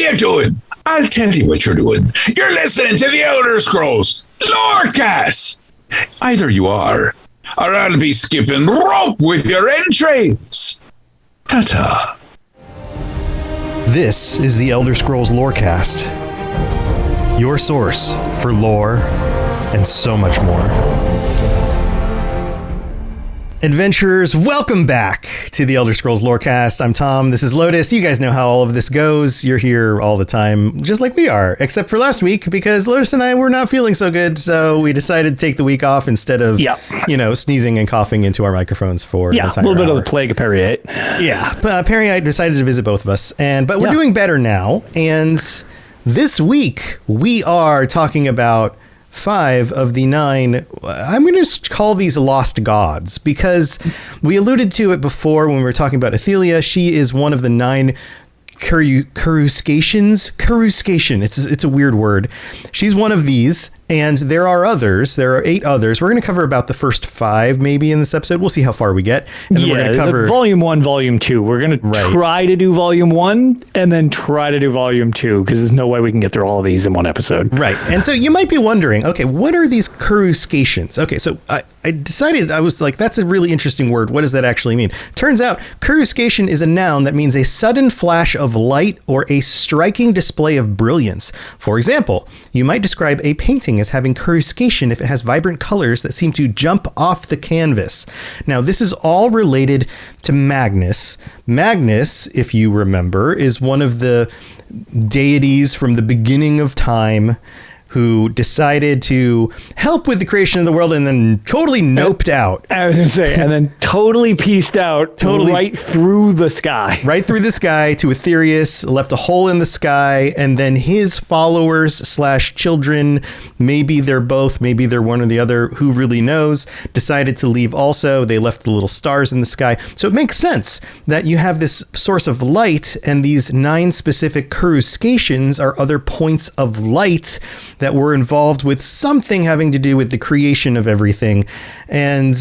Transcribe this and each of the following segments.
you doing? I'll tell you what you're doing. You're listening to the Elder Scrolls Lorecast. Either you are, or I'll be skipping rope with your entrails. Ta-ta. This is the Elder Scrolls Lorecast, your source for lore and so much more. Adventurers, welcome back to the Elder Scrolls Lorecast. I'm Tom, this is Lotus. You guys know how all of this goes. You're here all the time, just like we are, except for last week, because Lotus and I were not feeling so good, so we decided to take the week off instead of, sneezing and coughing into our microphones for an entire a little bit hour. of the plague of Periite. Yeah, Periite decided to visit both of us, but we're doing better now, and this week we are talking about 5 of the 9, I'm going to call these lost gods, because we alluded to it before when we were talking about Athelia. She is one of the 9 Coruscation. It's a weird word. She's one of these, and there are others. There are 8 others. We're going to cover about the first 5 maybe in this episode. We'll see how far we get. And then we're going to cover Volume 1, Volume 2. We're going to try to do Volume 1 and then try to do Volume 2, because there's no way we can get through all of these in one episode. Right. And so you might be wondering, okay, what are these Coruscations? Okay, so I decided, I was like, that's a really interesting word. What does that actually mean? Turns out, Coruscation is a noun that means a sudden flash of light or a striking display of brilliance. For example, you might describe a painting as having coruscation if it has vibrant colors that seem to jump off the canvas. Now, this is all related to Magnus. Magnus, if you remember, is one of the deities from the beginning of time who decided to help with the creation of the world and then totally noped out. I was going to say, and then totally pieced out right through the sky. Right through the sky to Aetherius, left a hole in the sky, and then his followers / children, maybe they're both, maybe they're one or the other, who really knows, decided to leave also. They left the little stars in the sky. So it makes sense that you have this source of light, and these 9 specific coruscations are other points of light that were involved with something having to do with the creation of everything. And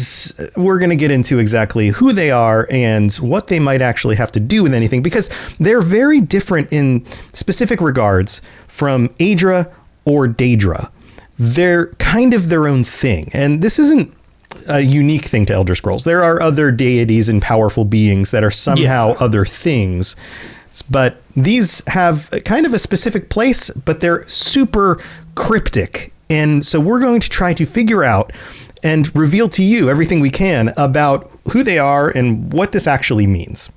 we're going to get into exactly who they are and what they might actually have to do with anything, because they're very different in specific regards from Aedra or Daedra. They're kind of their own thing. And this isn't a unique thing to Elder Scrolls. There are other deities and powerful beings that are somehow other things. But these have kind of a specific place, but they're super cryptic. And so we're going to try to figure out and reveal to you everything we can about who they are and what this actually means.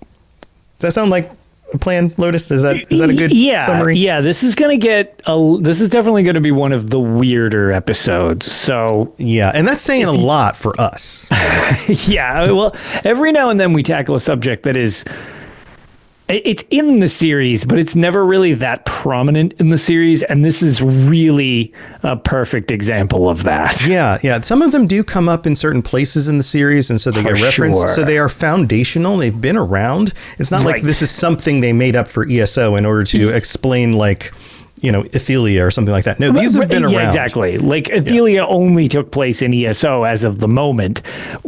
Does that sound like a plan, Lotus? Is that a good summary? Yeah, this is definitely going to be one of the weirder episodes. So yeah, and that's saying a lot for us. Yeah, well, every now and then we tackle a subject that is, it's in the series, but it's never really that prominent in the series. And this is really a perfect example of that. Yeah. Some of them do come up in certain places in the series, and so they get referenced. Sure. So they are foundational. They've been around. It's not like this is something they made up for ESO in order to explain, like, Athelia or something like that. No, these have been around. Yeah, exactly. Like, Athelia only took place in ESO as of the moment.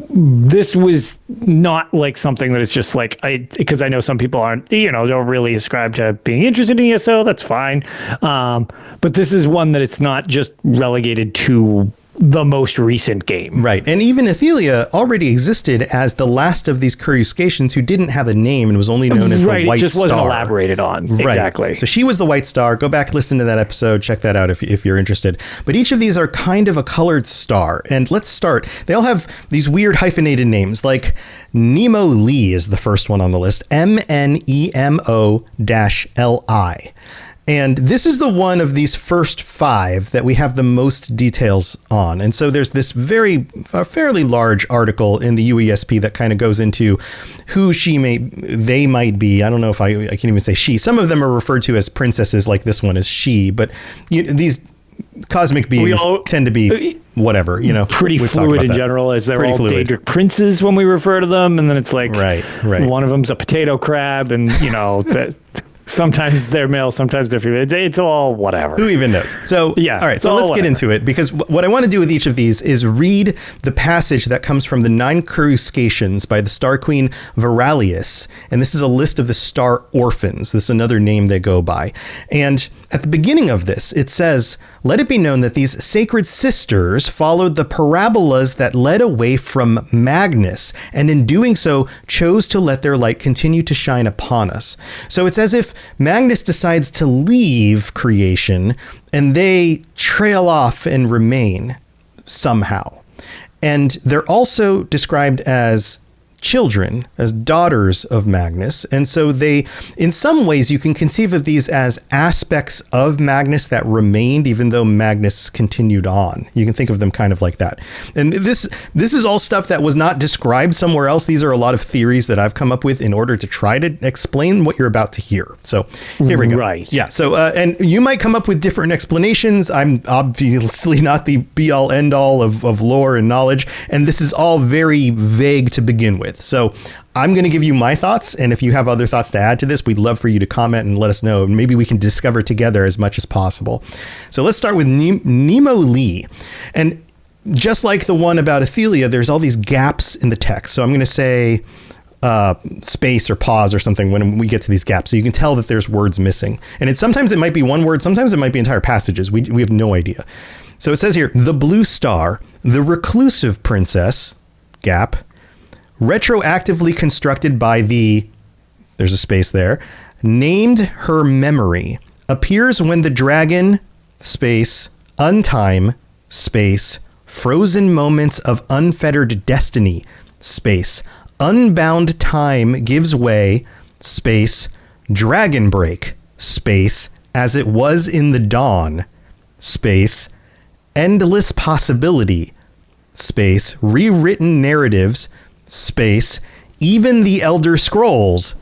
This was not like something that is just like, because I know some people aren't, don't really ascribe to being interested in ESO. That's fine. But this is one that it's not just relegated to the most recent game. Right. And even Athelia already existed as the last of these Coruscations who didn't have a name and was only known as the White Star. It just wasn't elaborated on. Right. Exactly. So she was the White Star. Go back, listen to that episode. Check that out if you're interested. But each of these are kind of a colored star. And let's start. They all have these weird hyphenated names, like Nemo Li is the first one on the list. MNEMO-LI. And this is the one of these first 5 that we have the most details on. And so there's this fairly large article in the UESP that kind of goes into who they might be. I don't know if I can't even say she. Some of them are referred to as princesses, like this one is she. But these cosmic beings tend to be whatever, pretty fluid in general, as they're all Daedric princes when we refer to them. And then it's like, right. One of them's a potato crab, and Sometimes they're male, sometimes they're female. It's all whatever. Who even knows? So, yeah. All right. So let's get into it, because what I want to do with each of these is read the passage that comes from the 9 Coruscations by the Star Queen Veralius. And this is a list of the Star Orphans. This is another name they go by. And at the beginning of this, it says, "Let it be known that these sacred sisters followed the parabolas that led away from Magnus, and in doing so chose to let their light continue to shine upon us." So it's as if Magnus decides to leave creation and they trail off and remain somehow. And they're also described as children, as daughters of Magnus. And so they, in some ways, you can conceive of these as aspects of Magnus that remained, even though Magnus continued on. You can think of them kind of like that. And this is all stuff that was not described somewhere else. These are a lot of theories that I've come up with in order to try to explain what you're about to hear. So here we go. Right. Yeah. So, and you might come up with different explanations. I'm obviously not the be all end all of lore and knowledge. And this is all very vague to begin with. So I'm going to give you my thoughts. And if you have other thoughts to add to this, we'd love for you to comment and let us know. Maybe we can discover together as much as possible. So let's start with Nemo Lee. And just like the one about Athelia, there's all these gaps in the text. So I'm going to say space or pause or something when we get to these gaps. So you can tell that there's words missing. And sometimes it might be one word. Sometimes it might be entire passages. We have no idea. So it says here, the blue star, the reclusive princess, gap, retroactively constructed by the, there's a space there, named her memory, appears when the dragon, space, untime, space, frozen moments of unfettered destiny, space, unbound time gives way, space, dragon break, space, as it was in the dawn, space, endless possibility, space, rewritten narratives, space, even the Elder Scrolls,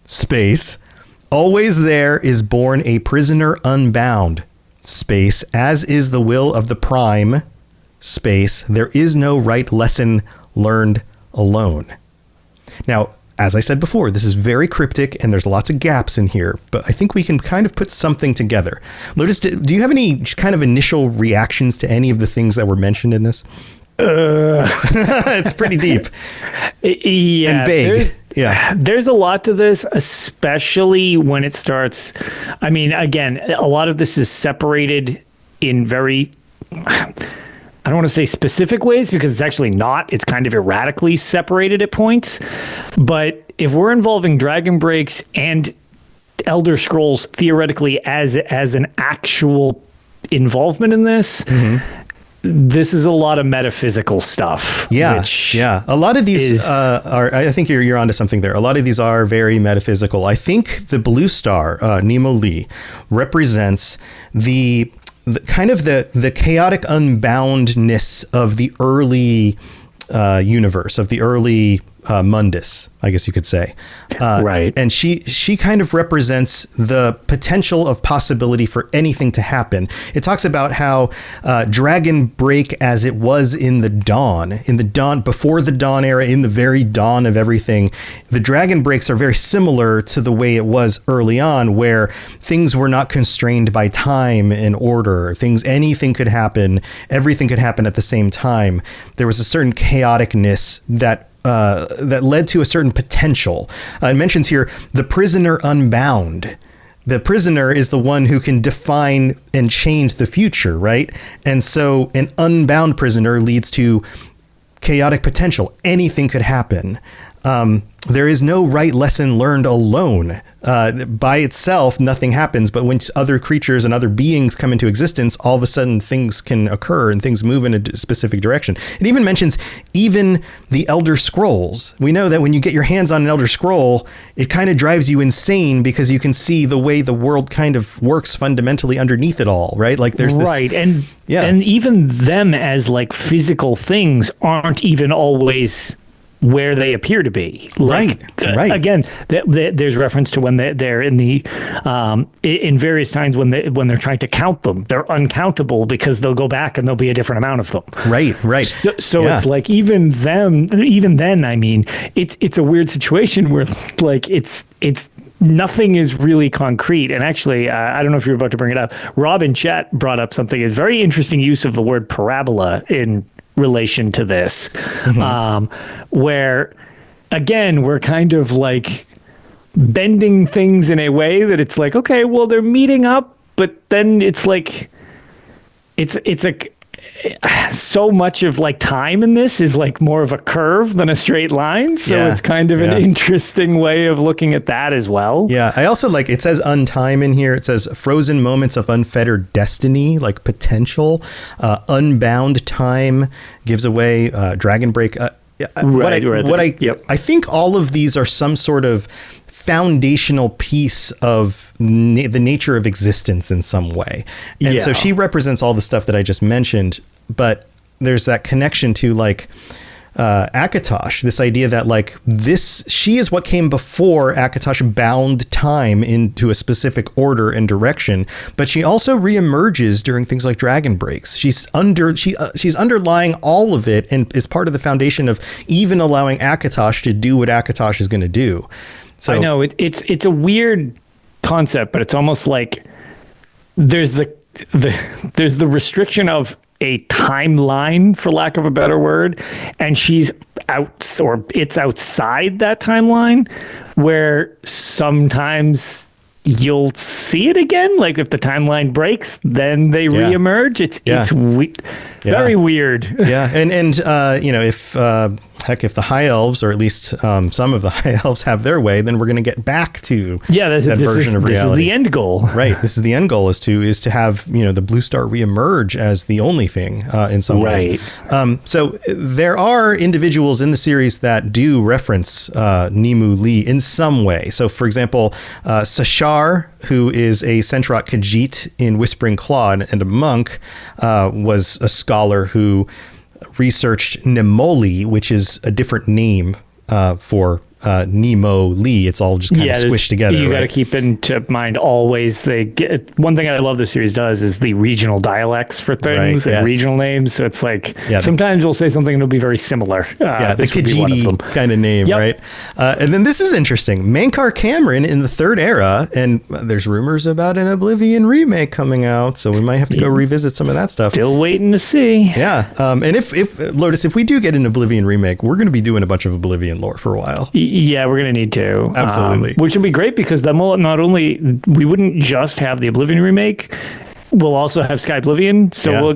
space, always there is born a prisoner unbound, space, as is the will of the prime, space, there is no right lesson learned alone. Now, as I said before, this is very cryptic and there's lots of gaps in here, but I think we can kind of put something together. Lotus, do you have any kind of initial reactions to any of the things that were mentioned in this? It's pretty deep. Yeah, and vague. There's a lot to this, especially when it starts. I mean, again, a lot of this is separated in very, I don't want to say specific ways because it's actually not. It's kind of erratically separated at points. But if we're involving Dragon Breaks and Elder Scrolls theoretically as an actual involvement in this, this is a lot of metaphysical stuff. Yeah. A lot of these are, I think you're onto something there. A lot of these are very metaphysical. I think the blue star, Nemo Lee, represents the kind of the chaotic unboundness of the early universe, of the early mundus, I guess you could say. Right. And she kind of represents the potential of possibility for anything to happen. It talks about how dragon break as it was in the dawn, before the dawn era, in the very dawn of everything. The dragon breaks are very similar to the way it was early on, where things were not constrained by time and order. Anything could happen. Everything could happen at the same time. There was a certain chaoticness that led to a certain potential. It mentions here the prisoner unbound. The prisoner is the one who can define and change the future, right? And so an unbound prisoner leads to chaotic potential. Anything could happen. There is no right lesson learned alone. By itself, nothing happens. But when other creatures and other beings come into existence, all of a sudden things can occur and things move in a specific direction. It even mentions even the Elder Scrolls. We know that when you get your hands on an Elder Scroll, it kind of drives you insane because you can see the way the world kind of works fundamentally underneath it all, right? Like there's this... Right, and even them as like physical things aren't even always where they appear to be. Like, right. Again, there's reference to when they're in the in various times when they're trying to count them, they're uncountable because they'll go back and there'll be a different amount of them. Right. So it's like even then, I mean, it's a weird situation where like it's nothing is really concrete. And actually, I don't know if you're about to bring it up. Rob in chat brought up something, a very interesting use of the word parabola in relation to this, where, again, we're kind of like bending things in a way that it's like, okay, well, they're meeting up, but then it's like, it's a so much of like time in this is like more of a curve than a straight line. So it's kind of an interesting way of looking at that as well. Yeah. I also like, it says untime in here. It says frozen moments of unfettered destiny, like potential, unbound time gives away, dragon break. I think all of these are some sort of foundational piece of the nature of existence in some way. And so she represents all the stuff that I just mentioned, but there's that connection to like Akatosh, this idea that like she is what came before Akatosh bound time into a specific order and direction, but she also reemerges during things like dragon breaks. She's underlying all of it and is part of the foundation of even allowing Akatosh to do what Akatosh is going to do. So, I know it's a weird concept, but it's almost like there's the restriction of a timeline, for lack of a better word, and she's it's outside that timeline, where sometimes you'll see it again. Like if the timeline breaks, then they reemerge. It's very weird. Yeah, and if the high elves, or at least some of the high elves, have their way, then we're going to get back to that version of reality. This is the end goal, right? This is the end goal: is to have the blue star reemerge as the only thing in some ways. So there are individuals in the series that do reference Nimu Lee in some way. So, for example, Sashar, who is a Sentrot Khajiit in Whispering Claw and a monk, was a scholar who researched Nemoli, which is a different name for Nemo Lee. It's all just kind of squished together. You got to keep into mind always. One thing I love the series does is the regional dialects for things and regional names. So it's like sometimes we'll say something and it'll be very similar. The Khajiit kind of name, right? And then this is interesting. Mankar Cameron in the Third Era, and there's rumors about an Oblivion remake coming out, so we might have to go revisit some of that stuff. Still waiting to see. Yeah, and if Lotus, if we do get an Oblivion remake, we're going to be doing a bunch of Oblivion lore for a while. Yeah, we're going to need to. Absolutely. Which would be great, because then we'll we wouldn't just have the Oblivion remake, we'll also have Sky Oblivion. So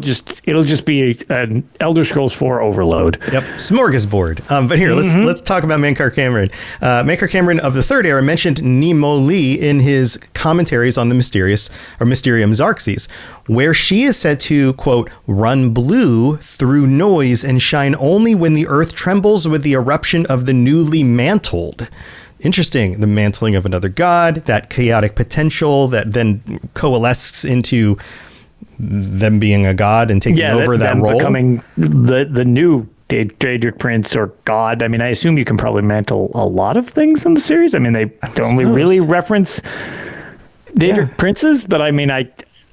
it'll just be an Elder Scrolls 4 overload. Yep. Smorgasbord. But here, let's talk about Mankar Cameron. Mankar Cameron of the Third Era mentioned Nemo Lee in his commentaries on the Mysterium Xarxes, where she is said to, quote, run blue through noise and shine only when the earth trembles with the eruption of the newly mantled. Interesting. The mantling of another god, that chaotic potential that then coalesces into them being a god and taking over that role. Becoming the new Daedric Prince or god. I mean, I assume you can probably mantle a lot of things in the series. I mean, they only really reference Daedric princes, but I mean,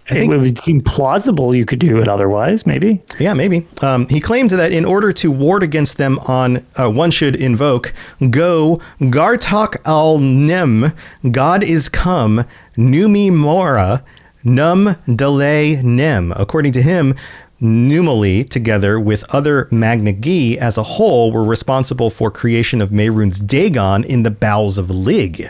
it would seem plausible you could do it otherwise, maybe. Yeah, maybe. He claimed that in order to ward against them one should invoke, go Gartok al-Nem, God is come, Numi Mora, Num Delay Nem. According to him, Numali, together with other Magna Gi as a whole, were responsible for creation of Mehrunes Dagon in the bowels of Lig.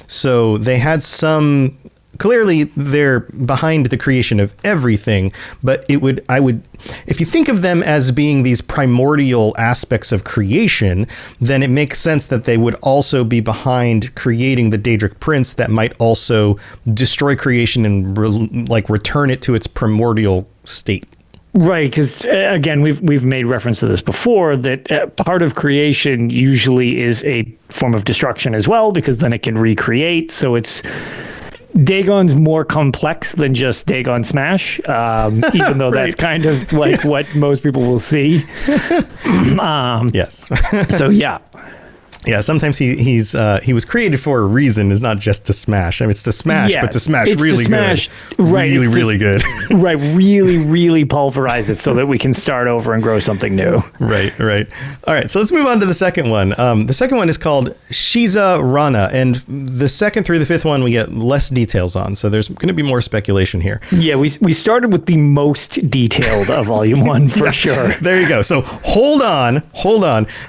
So they had some... Clearly, they're behind the creation of everything, but if you think of them as being these primordial aspects of creation, then it makes sense that they would also be behind creating the Daedric Prince that might also destroy creation and return it to its primordial state. Right, because again, we've made reference to this before, that part of creation usually is a form of destruction as well, because then it can recreate. So Dagon's more complex than just Dagon Smash, even though that's kind of like what most people will see. Yes. So yeah. Yeah, sometimes he was created for a reason, is not just to smash. I mean, it's to smash, but to smash really good. Right. Really good. Right. Really pulverize it so that we can start over and grow something new. Right. All right, so let's move on to the second one. The second one is called Shiza Rana, and the second through the fifth one we get less details on, so there's going to be more speculation here. Yeah, we started with the most detailed of Volume 1 for sure. There you go. So hold on.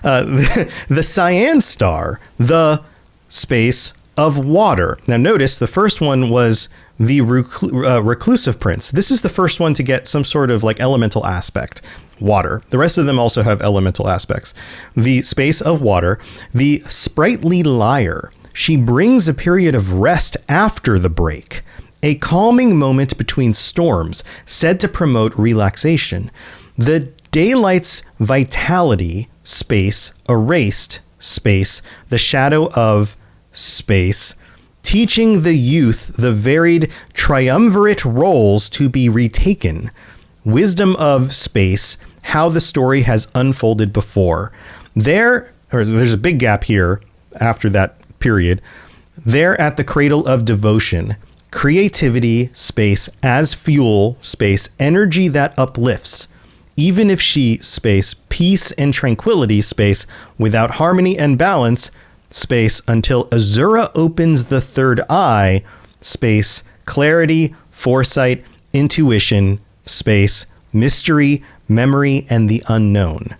The cyan star, the space of water. Now notice the first one was the reclusive prince. This is the first one to get some sort of like elemental aspect. Water. The rest of them also have elemental aspects. The space of water, the sprightly lyre. She brings a period of rest after the break, a calming moment between storms, said to promote relaxation. The daylight's vitality, space, erased, space, the shadow of space, teaching the youth the varied triumvirate roles to be retaken. Wisdom of space, how the story has unfolded before. There's a big gap here after that period. There at the cradle of devotion, creativity, space, as fuel, space, energy that uplifts. Even if she, space, peace and tranquility, space, without harmony and balance, space, until Azura opens the third eye, space, clarity, foresight, intuition, space, mystery, memory, and the unknown.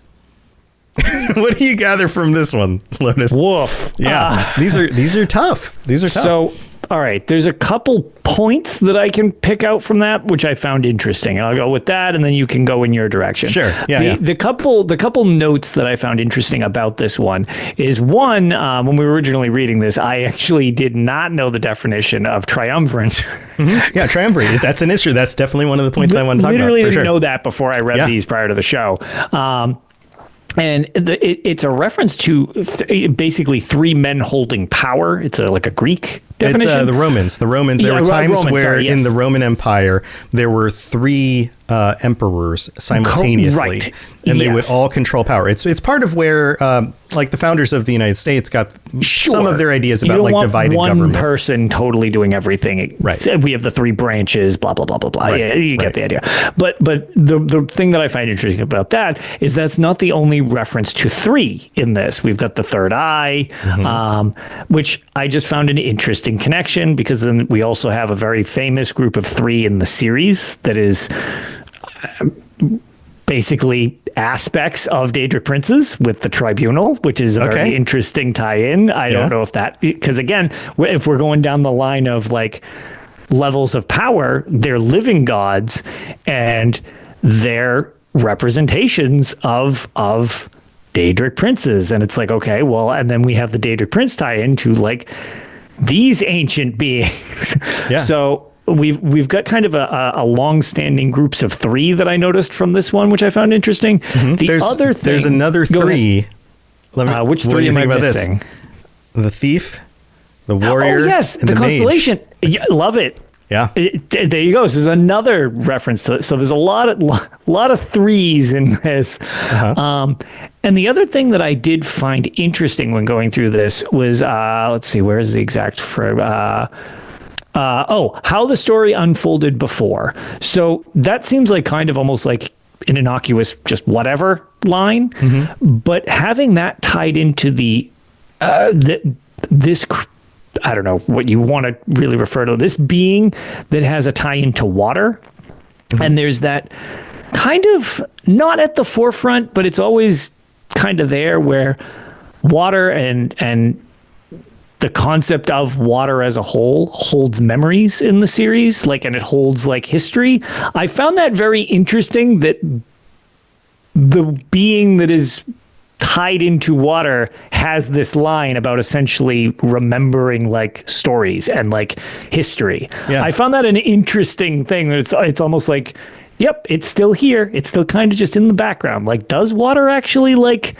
What do you gather from this one, Lotus? Woof. Yeah, these are tough. These are tough. So, all right, there's a couple points that I can pick out from that, which I found interesting, and I'll go with that, and then you can go in your direction. Sure. Yeah. The couple notes that I found interesting about this one is one, when we were originally reading this, I actually did not know the definition of triumvirate. Mm-hmm. Yeah, triumvirate. That's an issue. That's definitely one of the points I want to talk about. Literally didn't know that before I read these prior to the show. And it's a reference to basically three men holding power. It's like a Greek definition. It's the Romans. There were times where in the Roman Empire, there were three emperors simultaneously. Right. And they would all control power. It's part of where like the founders of the United States got some of their ideas about like divided government. One person totally doing everything. Right. We have the three branches, blah, blah, blah, blah, blah. Right. Yeah, you get the idea. But the thing that I find interesting about that is that's not the only reference to three in this. We've got the third eye, which I just found an interesting connection because then we also have a very famous group of three in the series that is basically aspects of Daedric Princes with the Tribunal, which is a very interesting tie-in. I don't know if that, because again, if we're going down the line of like levels of power, they're living gods and they're representations of Daedric Princes. And it's like, okay, well, and then we have the Daedric Prince tie-in to like these ancient beings. Yeah. So we've got kind of a long-standing groups of three that I noticed from this one, which I found interesting. There's another three. Which three am I missing? The thief, the warrior. Oh yes, the constellation. Yeah, love it. Yeah. There you go. So there's another reference to it. So there's a lot of threes in this. And the other thing that I did find interesting when going through this was, let's see, where is the exact phrase? How the story unfolded before. So that seems like kind of almost like an innocuous, just whatever line. But having that tied into this, I don't know what you want to really refer to, this being that has a tie into water. And there's that kind of not at the forefront, but it's always kind of there where water and the concept of water as a whole holds memories in the series, and it holds like history. I found that very interesting that the being that is tied into water has this line about essentially remembering like stories and like history. Yeah. I found that an interesting thing. It's almost like, yep, it's still here. It's still kind of just in the background. Like, does water actually like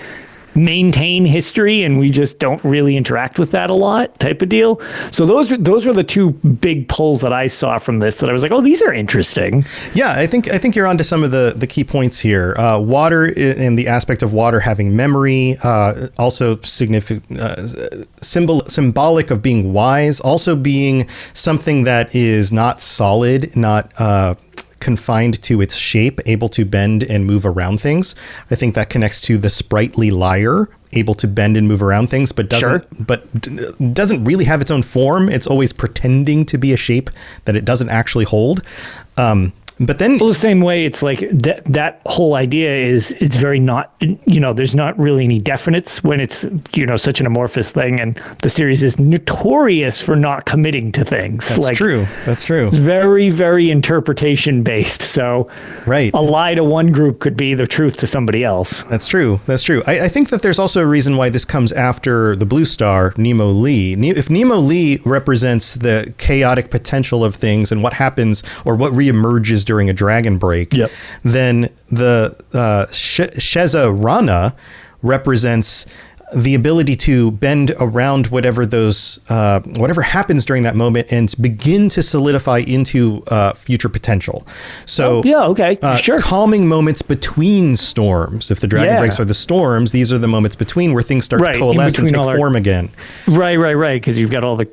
maintain history and we just don't really interact with that a lot type of deal. So those were the two big pulls that I saw from this that I was like, oh, these are interesting. Yeah, I think you're onto some of the key points here. Water and the aspect of water having memory, also significant, symbolic of being wise, also being something that is not solid, not confined to its shape, able to bend and move around things. I think that connects to the sprightly lyre, able to bend and move around things, but doesn't really have its own form. It's always pretending to be a shape that it doesn't actually hold. But then, well, the same way, it's like that whole idea is it's very not, there's not really any definites when it's, such an amorphous thing. And the series is notorious for not committing to things. That's true. That's true. It's very, very interpretation based. So right. A lie to one group could be the truth to somebody else. That's true. That's true. I think that there's also a reason why this comes after the Blue Star, Nemo Lee. If Nemo Lee represents the chaotic potential of things and what happens or what reemerges during a dragon break, yep, then the Sheza Rana represents the ability to bend around whatever happens during that moment and begin to solidify into future potential. So sure. Calming moments between storms. If the dragon breaks are the storms, these are the moments between where things start to coalesce and take form again. Right. Because you've got all the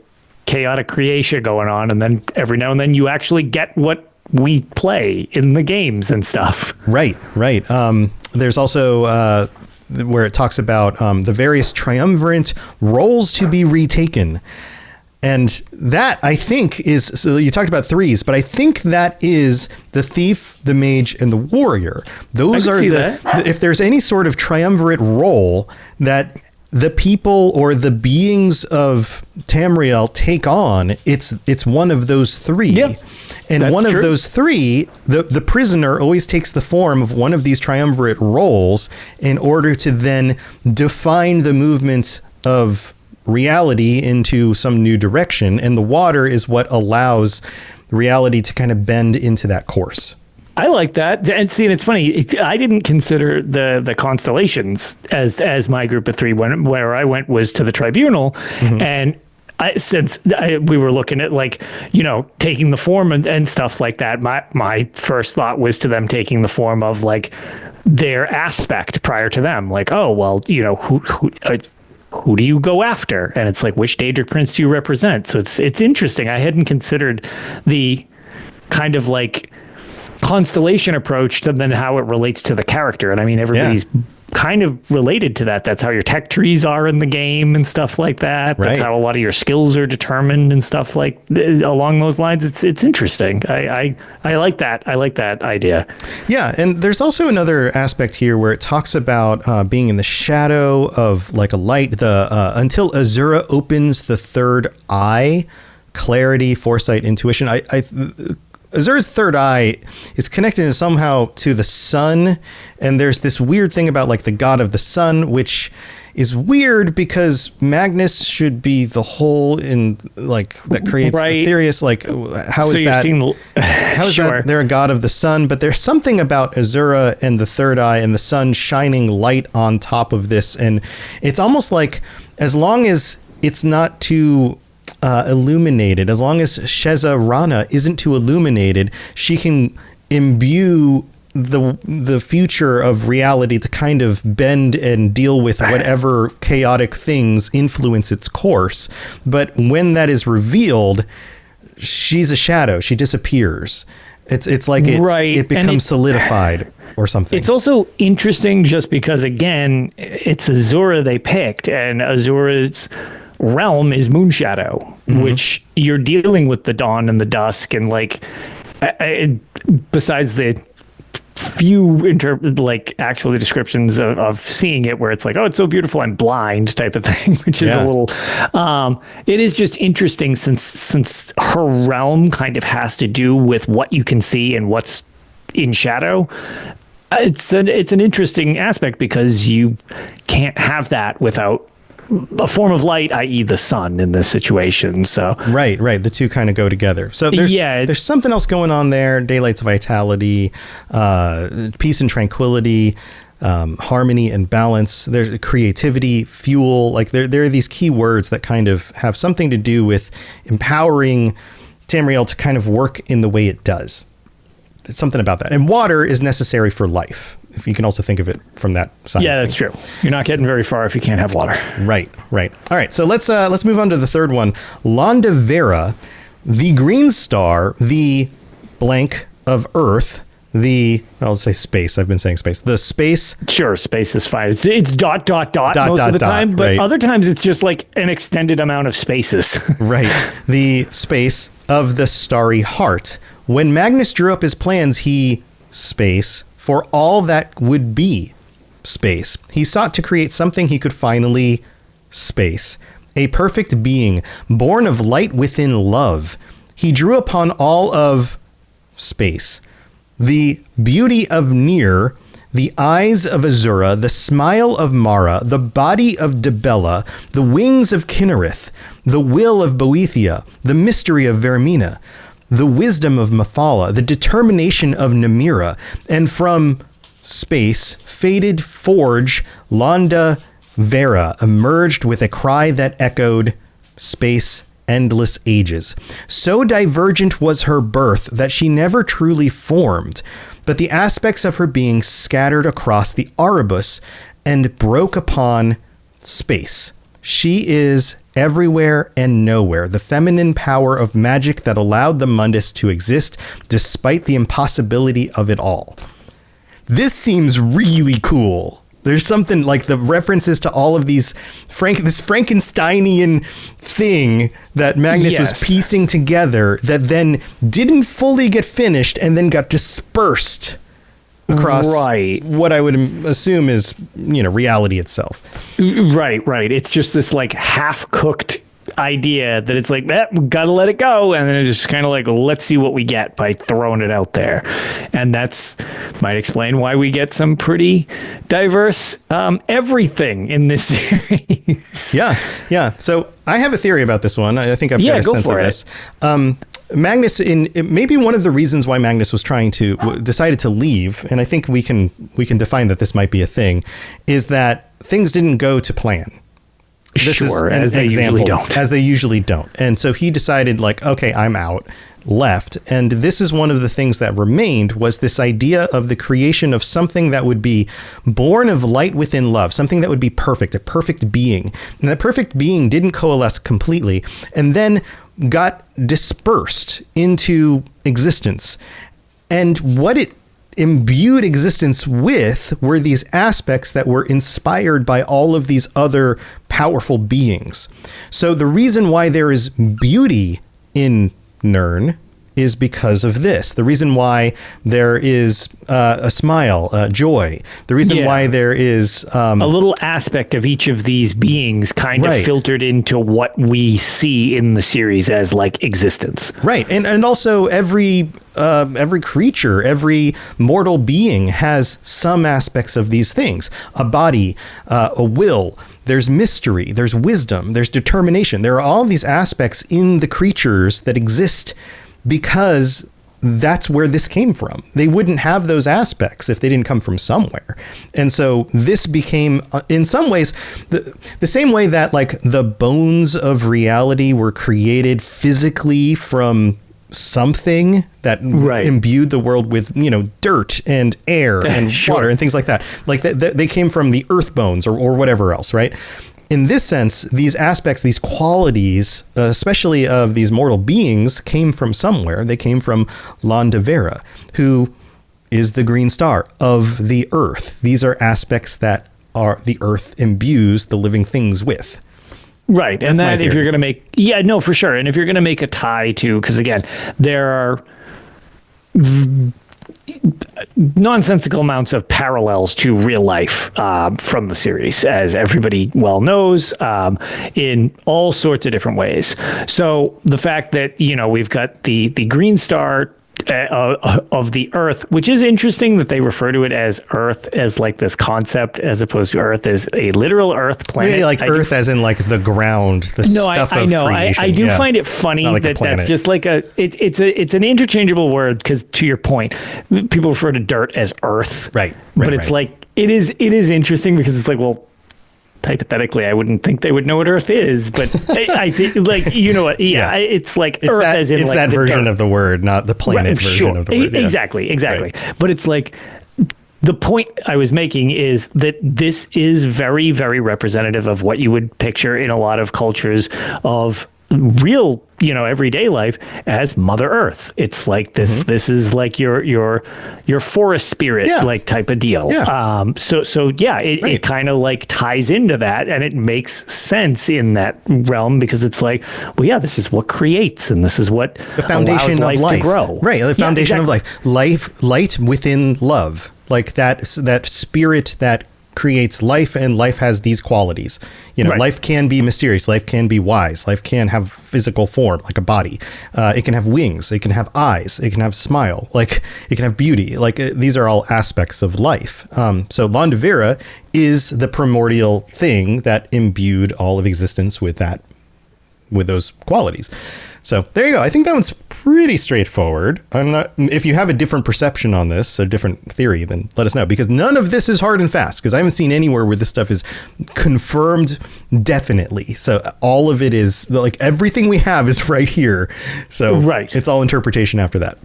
chaotic creation going on, and then every now and then you actually get what we play in the games and stuff. Right. There's also where it talks about the various triumvirate roles to be retaken. And that, I think, is, so you talked about threes, but I think that is the thief, the mage, and the warrior. Those are if there's any sort of triumvirate role that the people or the beings of Tamriel take on, it's one of those three. Yep. And That's one true. of those three, the prisoner always takes the form of one of these triumvirate roles in order to then define the movement of reality into some new direction. And the water is what allows reality to kind of bend into that course. I like that. And see, and it's funny, I didn't consider the constellations as my group of three. Where I went was to the tribunal, mm-hmm. and we were looking at taking the form and stuff like that. My first thought was to them taking the form of like their aspect prior to them. Like, oh, well, who do you go after? And it's like, which Daedric prince do you represent? So it's interesting. I hadn't considered the kind of like constellation approach to then how it relates to the character. And I mean, everybody's kind of related to that. That's how your tech trees are in the game and stuff like that. That's how a lot of your skills are determined and stuff like along those lines. It's interesting. I like that. I like that idea. Yeah. And there's also another aspect here where it talks about being in the shadow of like a light, until Azura opens the third eye, clarity, foresight, intuition. Azura's third eye is connected somehow to the sun, and there's this weird thing about like the god of the sun, which is weird because Magnus should be the whole in like that creates the Therius. Like, how is that they're a god of the sun? But there's something about Azura and the third eye and the sun shining light on top of this, and it's almost like as long as it's not too illuminated, as long as Sheza Rana isn't too illuminated, she can imbue the future of reality to kind of bend and deal with whatever chaotic things influence its course. But when that is revealed, she's a shadow. She disappears. It's like it becomes solidified or something. It's also interesting just because, again, it's Azura they picked, and Azura's realm is Moonshadow, mm-hmm. which you're dealing with the dawn and the dusk, and like besides the few actual descriptions of seeing it where it's like, oh, it's so beautiful, I'm blind type of thing, which is a little it is just interesting since her realm kind of has to do with what you can see and what's in shadow. It's an interesting aspect because you can't have that without a form of light, i.e. the sun in this situation. So right. The two kind of go together. So there's something else going on there. Daylight's vitality, peace and tranquility. harmony and balance. There's creativity, fuel. Like there are these key words that kind of have something to do with empowering Tamriel to kind of work in the way it does. There's something about that. And water is necessary for life, if you can also think of it from that side. Yeah, that's true. You're not getting very far if you can't have water. Right. All right, so let's move on to the third one. Londa Vera, the green star, the blank of Earth, I'll say space. I've been saying space. The space. Sure, space is fine. It's dot most of the time, but other times it's just like an extended amount of spaces. Right. The space of the starry heart. When Magnus drew up his plans, for all that would be space. He sought to create something he could finally space. A perfect being, born of light within love. He drew upon all of space. The beauty of Nier, the eyes of Azura, the smile of Mara, the body of Dibella, the wings of Kinnereth, the will of Boethia, the mystery of Vermina, the wisdom of Mephala, the determination of Namira, and from space, faded forge, Londa Vera emerged with a cry that echoed space endless ages. So divergent was her birth that she never truly formed, but the aspects of her being scattered across the Erebus and broke upon space. She is everywhere and nowhere, the feminine power of magic that allowed the Mundus to exist despite the impossibility of it all. This seems really cool. There's something like the references to all of these this Frankensteinian thing that Magnus was piecing together that then didn't fully get finished and then got dispersed across what I would assume is, reality itself. Right. It's just this like half-cooked idea that it's like, we gotta let it go, and then it's just kind of like, let's see what we get by throwing it out there. And that's might explain why we get some pretty diverse everything in this series. Yeah. So I have a theory about this one. I think I've got a sense of this. Magnus, maybe one of the reasons why Magnus was decided to leave, and I think we can define that this might be a thing, is that things didn't go to plan. This is an example, as they usually don't. And so he decided, like, okay, I'm out, left. And this is one of the things that remained, was this idea of the creation of something that would be born of light within love, something that would be perfect, a perfect being. And that perfect being didn't coalesce completely and then got dispersed into existence. And what it imbued existence with were these aspects that were inspired by all of these other powerful beings. So the reason why there is beauty in Nirn is because of this. The reason why there is a smile, joy. The reason why there is a little aspect of each of these beings kind of filtered into what we see in the series as like existence. Right. And also every creature, every mortal being has some aspects of these things. A body, a will. There's mystery, there's wisdom, there's determination. There are all these aspects in the creatures that exist because that's where this came from. They wouldn't have those aspects if they didn't come from somewhere. And so this became, in some ways, the same way that like the bones of reality were created physically from something that imbued the world with, dirt and air and water and things like that. Like they came from the earth bones or whatever else, right? In this sense, these aspects, these qualities, especially of these mortal beings, came from somewhere. They came from Londa Vera, who is the green star of the earth. These are aspects that the earth imbues the living things with. Right. That's, and that if you're going to make, for sure. And if you're going to make a tie to, because again, there are nonsensical amounts of parallels to real life from the series, as everybody well knows, in all sorts of different ways. So the fact that, we've got the green star of the Earth, which is interesting that they refer to it as Earth as like this concept, as opposed to Earth as a literal Earth planet. Yeah, like Earth as in like the ground, stuff of creation. I do find it funny like that's just like it's an interchangeable word, because to your point, people refer to dirt as Earth, right? But it's like it is interesting because it's like, well, hypothetically, I wouldn't think they would know what Earth is, but I think, like, you know what? Yeah, it's like it's Earth that, as in it's like that version of the word, not the planet version of the word. Yeah. Exactly. Right. But it's like, the point I was making is that this is very, very representative of what you would picture in a lot of cultures of real, everyday life as Mother Earth. It's like this. This is like your forest spirit, like type of deal. Yeah. It kind of like ties into that, and it makes sense in that realm because it's like, well, yeah, this is what creates, and this is what the foundation allows of life life to grow. Right. The foundation of life, light within love, like that spirit that creates life, and life has these qualities. Life can be mysterious, life can be wise, life can have physical form like a body, it can have wings, it can have eyes, it can have smile, like it can have beauty, like these are all aspects of life. So Londavira is the primordial thing that imbued all of existence with those qualities. So there you go. I think that one's pretty straightforward. If you have a different perception on this, a different theory, then let us know, because none of this is hard and fast, because I haven't seen anywhere where this stuff is confirmed definitely. So all of it is like everything we have is right here. So it's all interpretation after that.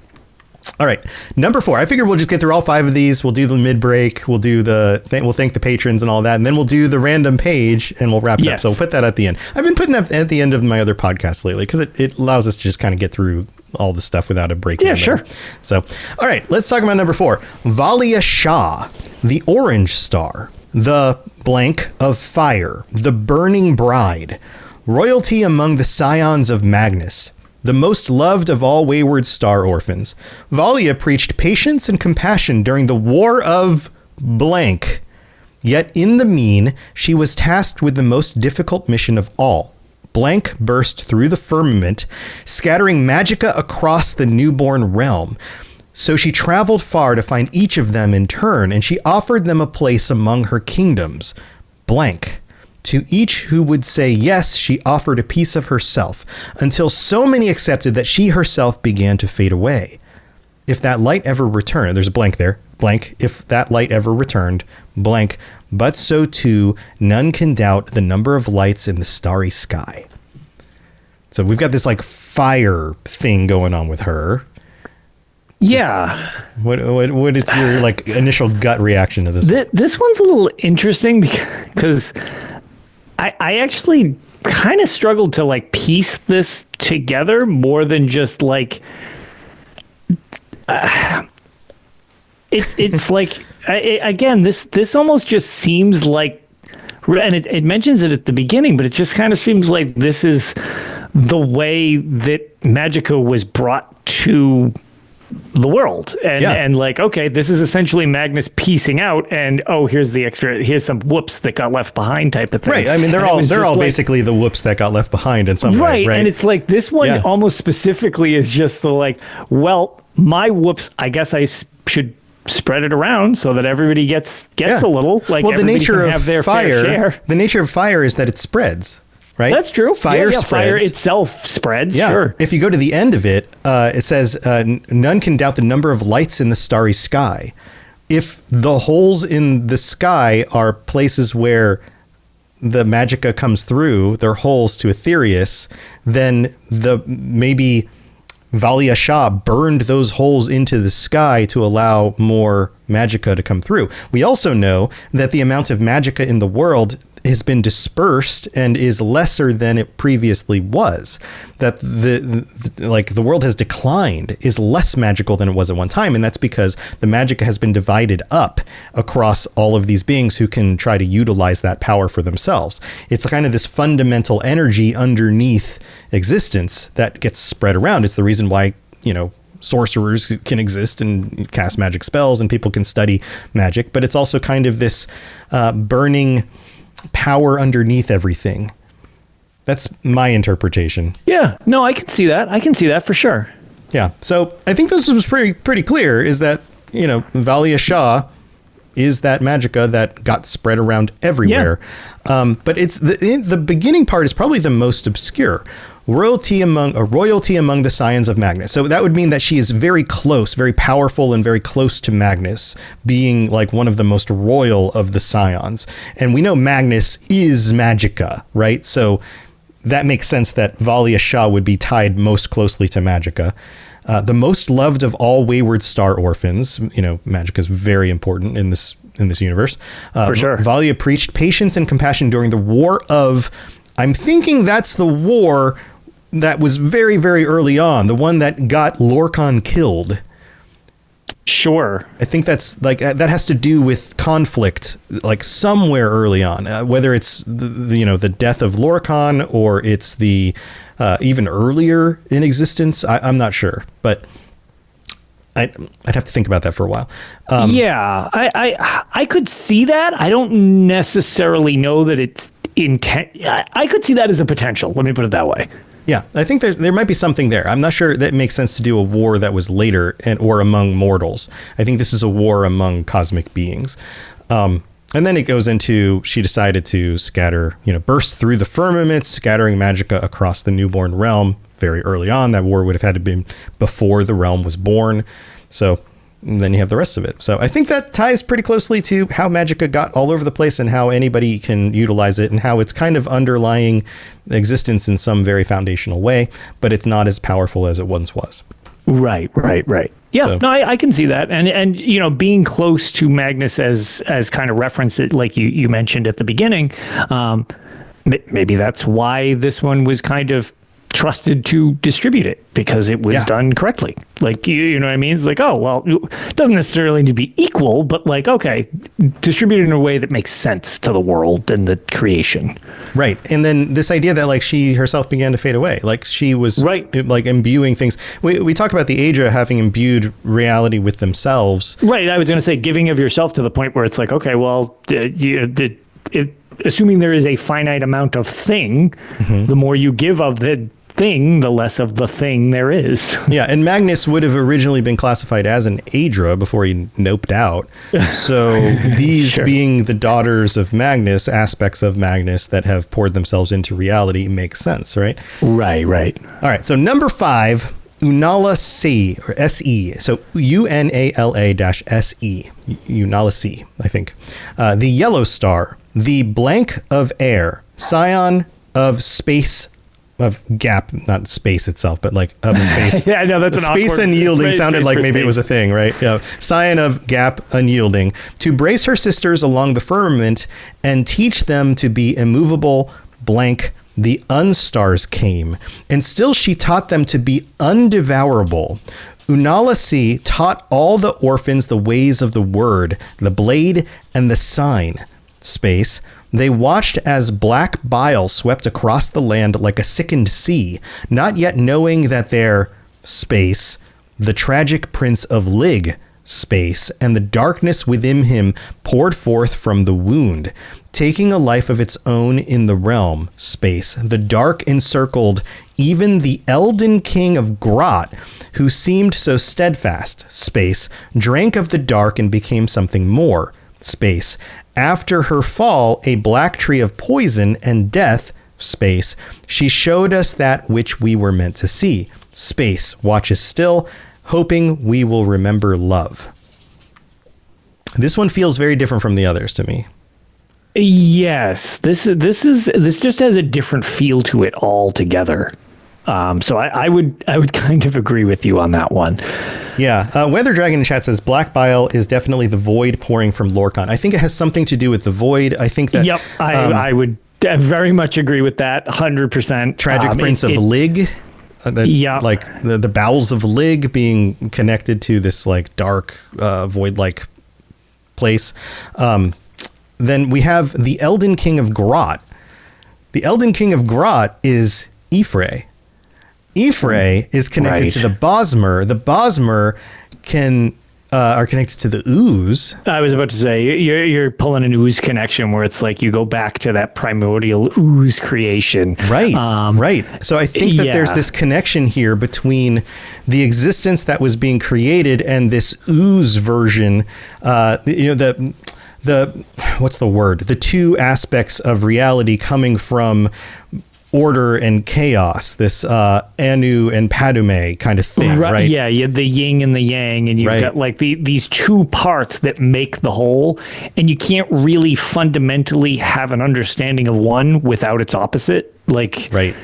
All right. Number 4. I figured we'll just get through all 5 of these. We'll do the mid break. We'll do we'll thank the patrons and all that. And then we'll do the random page and we'll wrap it up. So we'll put that at the end. I've been putting that at the end of my other podcasts lately because it allows us to just kind of get through all the stuff without a break. Yeah, sure. So, all right, let's talk about number 4. Valia Shah, the Orange Star, the blank of fire, the burning bride, royalty among the scions of Magnus, the most loved of all wayward star orphans. Valia preached patience and compassion during the war of blank. Yet in the mean, she was tasked with the most difficult mission of all. Blank burst through the firmament, scattering magicka across the newborn realm. So she traveled far to find each of them in turn, and she offered them a place among her kingdoms. Blank. To each who would say yes, she offered a piece of herself, until so many accepted that she herself began to fade away. If that light ever returned, there's a blank there, blank, if that light ever returned, blank, but so too, none can doubt the number of lights in the starry sky. So we've got this like fire thing going on with her. Yeah. What is your like initial gut reaction to this? This one's a little interesting because I actually kind of struggled to like piece this together more than just like it's like again this almost just seems like, and it mentions it at the beginning, but it just kind of seems like this is the way that magicka was brought to the world, and like, okay, this is essentially Magnus piecing out, and here's some whoops that got left behind type of thing. Right. I mean, they're all like, basically the whoops that got left behind in some way. Right. And it's like this one almost specifically is just the like, well, my whoops, I guess I should spread it around so that everybody gets a little, like, well, the nature can of have their fire, fair share. The nature of fire is that it spreads. Right? That's true. Fire spreads. Fire itself spreads. Yeah. Sure. If you go to the end of it, it says, none can doubt the number of lights in the starry sky. If the holes in the sky are places where the magicka comes through, they're holes to Aetherius, then maybe Valia Shah burned those holes into the sky to allow more magicka to come through. We also know that the amount of magicka in the world has been dispersed and is lesser than it previously was. That the world has declined, is less magical than it was at one time, and that's because the magicka has been divided up across all of these beings who can try to utilize that power for themselves. It's kind of this fundamental energy underneath existence that gets spread around. It's the reason why, sorcerers can exist and cast magic spells and people can study magic, but it's also kind of this burning power underneath everything. That's my interpretation. Yeah, no, I can see that for sure. Yeah, so I think this was pretty clear, is that, Valia Shah is that magicka that got spread around everywhere. Yeah. But it's the beginning part is probably the most obscure. royalty among the scions of Magnus. So that would mean that she is very close, very powerful, and very close to Magnus, being like one of the most royal of the scions. And we know Magnus is Magica, right? So that makes sense that Valia Shah would be tied most closely to Magica. The most loved of all Wayward Star orphans. Magica is very important in this universe. For sure. Valia preached patience and compassion during the War of... I'm thinking that's the war that was very, very early on, the one that got Lorcan killed. Sure. I think that's like that has to do with conflict, like somewhere early on, whether it's the death of Lorcan or it's the even earlier in existence. I'm not sure, but I'd have to think about that for a while. Yeah, I could see that. I don't necessarily know that it's intent. I could see that as a potential. Let me put it that way. Yeah, I think there might be something there. I'm not sure that it makes sense to do a war that was later or among mortals. I think this is a war among cosmic beings. And then it goes into, she decided to scatter, burst through the firmament, scattering Magica across the newborn realm very early on. That war would have had to be before the realm was born. So then you have the rest of it. So I think that ties pretty closely to how Magica got all over the place and how anybody can utilize it and how it's kind of underlying existence in some very foundational way, but it's not as powerful as it once was. Right. Yeah, so. No, I can see that. And being close to Magnus as kind of reference it, like you mentioned at the beginning, maybe that's why this one was kind of trusted to distribute it, because it was done correctly. Like, you know what I mean? It's like, oh, well, it doesn't necessarily need to be equal, but like, okay, distribute it in a way that makes sense to the world and the creation. Right. And then this idea that like she herself began to fade away, like she was like imbuing things. We talk about the Aedra having imbued reality with themselves. Right. I was going to say giving of yourself to the point where it's like, okay, well, assuming there is a finite amount of thing, the more you give of the thing, the less of the thing there is. Yeah, and Magnus would have originally been classified as an Aedra before he noped out. So these being the daughters of Magnus, aspects of Magnus that have poured themselves into reality, makes sense, right? Right. All right, so number 5, Unala C, or S-E. So UNALA-SE, Unala C, I think. The Yellow Star, the blank of air, scion of space, of gap, not space itself, but like of space. Yeah, I know that's an space unyielding sounded like maybe it was a thing, right? Yeah. Scion of gap unyielding, to brace her sisters along the firmament and teach them to be immovable, blank. The unstars came, and still she taught them to be undevourable. Unala C taught all the orphans the ways of the word, the blade, and the sign. Space. They watched as black bile swept across the land like a sickened sea, not yet knowing that their space, the tragic prince of Lig, space, and the darkness within him poured forth from the wound, taking a life of its own in the realm, space. The dark encircled even the Elden king of Grot, who seemed so steadfast, space, drank of the dark and became something more, space. After her fall, a black tree of poison and death, space, she showed us that which we were meant to see, space, watches still, hoping we will remember love. This one feels very different from the others to me. Yes, this just has a different feel to it altogether. So I would kind of agree with you on that one. Yeah. Weather Dragon in chat says Black Bile is definitely the void pouring from Lorcan. I think it has something to do with the void. I think that. Yep. I would very much agree with that. 100%. Tragic Prince of Lig. That's like the bowels of Lig being connected to this like dark void-like place. Then we have the Elden King of Grot. The Elden King of Grot is Ephrae. Ephrae is connected to the Bosmer. The Bosmer are connected to the ooze. I was about to say, you're pulling an ooze connection where it's like you go back to that primordial ooze creation. Right, right. So I think that there's this connection here between the existence that was being created and this ooze version, what's the word? The two aspects of reality coming from order and chaos, this Anu and Padme kind of thing, right? Yeah, you have the yin and the yang, and you've got like these two parts that make the whole, and you can't really fundamentally have an understanding of one without its opposite. Like right.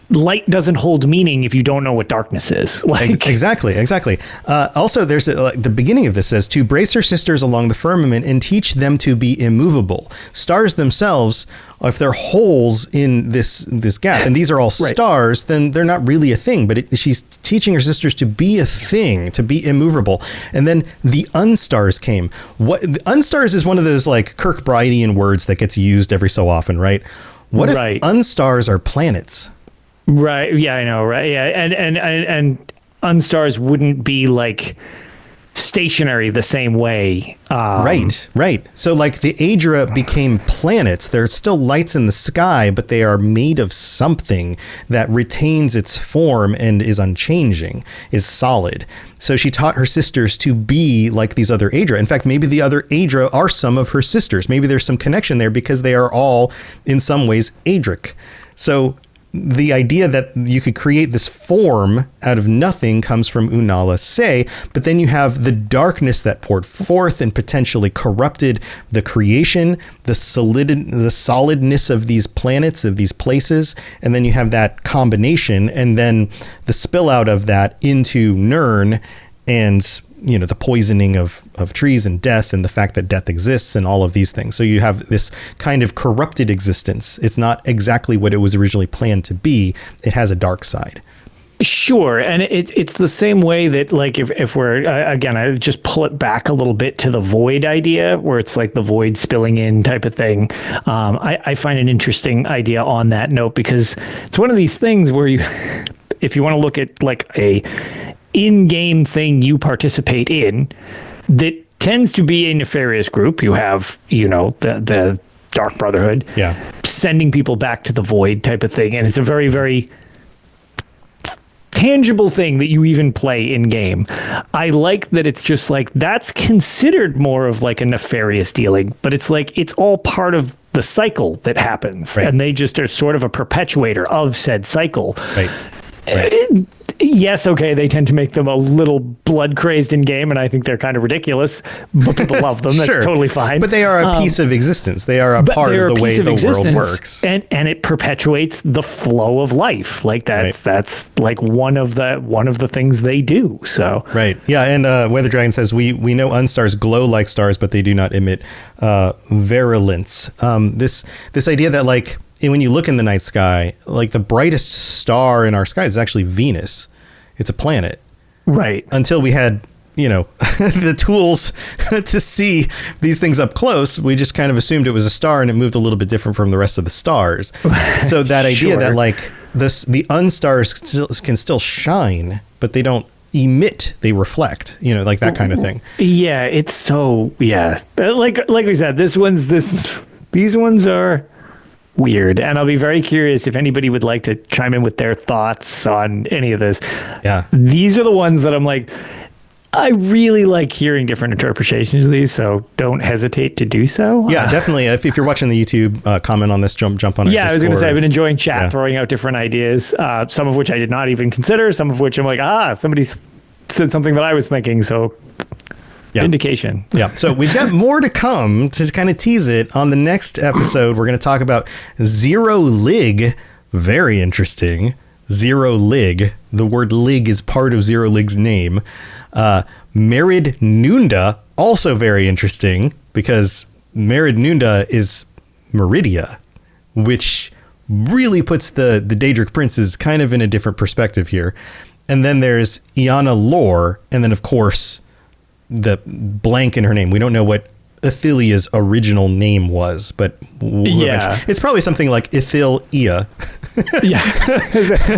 Light doesn't hold meaning if you don't know what darkness is. Like exactly. Also, there's the beginning of this says to brace her sisters along the firmament and teach them to be immovable. Stars themselves, if they're holes in this gap, and these are all stars, then they're not really a thing. But she's teaching her sisters to be a thing, to be immovable. And then the unstars came. What unstars is one of those like Kirkbridean words that gets used every so often, right? What if unstars are planets? Right. Yeah, I know. Right. Yeah. And unstars wouldn't be like stationary the same way. Right. So like the Aedra became planets. There's still lights in the sky, but they are made of something that retains its form and is unchanging, is solid. So she taught her sisters to be like these other Aedra. In fact, maybe the other Aedra are some of her sisters. Maybe there's some connection there because they are all in some ways Aedric. So the idea that you could create this form out of nothing comes from Unala Se, but then you have the darkness that poured forth and potentially corrupted the creation, the solidness of these planets, of these places, and then you have that combination, and then the spill out of that into Nirn and the poisoning of trees and death and the fact that death exists and all of these things. So you have this kind of corrupted existence. It's not exactly what it was originally planned to be. It has a dark side. Sure. And it's the same way that like if we're, again, I just pull it back a little bit to the void idea where it's like the void spilling in type of thing. I find an interesting idea on that note because it's one of these things where if you want to look at like a in-game thing you participate in that tends to be a nefarious group. You have, the Dark Brotherhood sending people back to the void type of thing. And it's a very, very tangible thing that you even play in game. I like that it's just like, that's considered more of like a nefarious dealing, but it's like, it's all part of the cycle that happens. Right. And they just are sort of a perpetuator of said cycle. Right. Yes, okay, they tend to make them a little blood crazed in game, and I think they're kind of ridiculous, but people love them. That's totally fine. But they are a piece of existence. They are a part of the way the world works. And it perpetuates the flow of life. Like that's like one of the things they do. So right. Yeah, and Weather Dragon says we know unstars glow like stars, but they do not emit virulence. This idea that like when you look in the night sky, like the brightest star in our sky is actually Venus. It's a planet. Right. Until we had, the tools to see these things up close, we just kind of assumed it was a star and it moved a little bit different from the rest of the stars. So that idea that like the unstars can still shine, but they don't emit, they reflect, like that kind of thing. Yeah, it's so, like we said, these ones are weird, and I'll be very curious if anybody would like to chime in with their thoughts on any of this. Yeah, these are the ones that I'm like, I really like hearing different interpretations of these, so don't hesitate to do so. Yeah, definitely. If you're watching the YouTube, comment on this, jump on it. Yeah, I was going to say, I've been enjoying chat, throwing out different ideas, some of which I did not even consider, some of which I'm like, somebody said something that I was thinking, so indication. Yeah. So we've got more to come to kind of tease it. On the next episode, we're going to talk about Zero Lig. Very interesting. Zero Lig. The word Lig is part of Zero Lig's name. Merid Nunda, also very interesting because Merid Nunda is Meridia, which really puts the Daedric princes kind of in a different perspective here. And then there's Iana Lore, and then of course the blank in her name. We don't know what Athelia's original name was, but it's probably something like Ithilia.